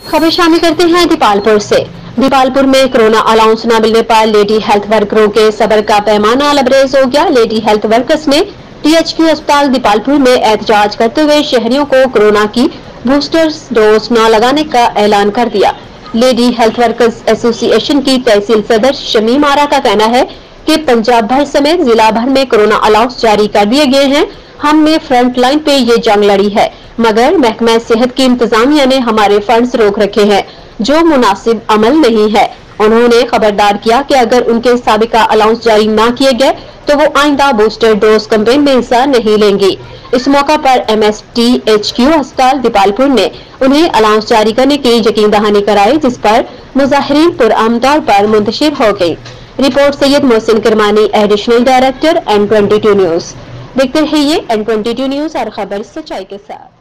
खबर शामिल करते हैं दीपालपुर से। दीपालपुर में कोरोना अलाउंस न मिलने पर लेडी हेल्थ वर्करों के सब्र का पैमाना लबरेज हो गया। लेडी हेल्थ वर्कर्स ने THQ अस्पताल दीपालपुर में एहतजाज करते हुए शहरियों को कोरोना की बूस्टर डोज न लगाने का ऐलान कर दिया। लेडी हेल्थ वर्कर्स एसोसिएशन की तहसील सदर शमीम आरा का कहना है कि पंजाब भर समेत जिला भर में कोरोना अलाउंस जारी कर दिए गए हैं। हमने फ्रंट लाइन पे ये जंग लड़ी है, मगर महकमा सेहत की इंतजामिया ने हमारे फंड्स रोक रखे हैं, जो मुनासिब अमल नहीं है। उन्होंने खबरदार किया कि अगर उनके साबिका अलाउंस जारी न किए गए तो वो आइंदा बूस्टर डोज कैंपेन में हिस्सा नहीं लेंगी। इस मौका पर MSTHQ अस्पताल दीपालपुर ने उन्हें अलाउंस जारी करने की यकीन दहानी कराई, जिस पर मुजाहिरीन पुरअमन तौर पर मुंतशिर हो गई। Report Syed Mohsin करमानी, additional director N22 news. देखते रहिए N22 न्यूज और खबर सच्चाई के साथ।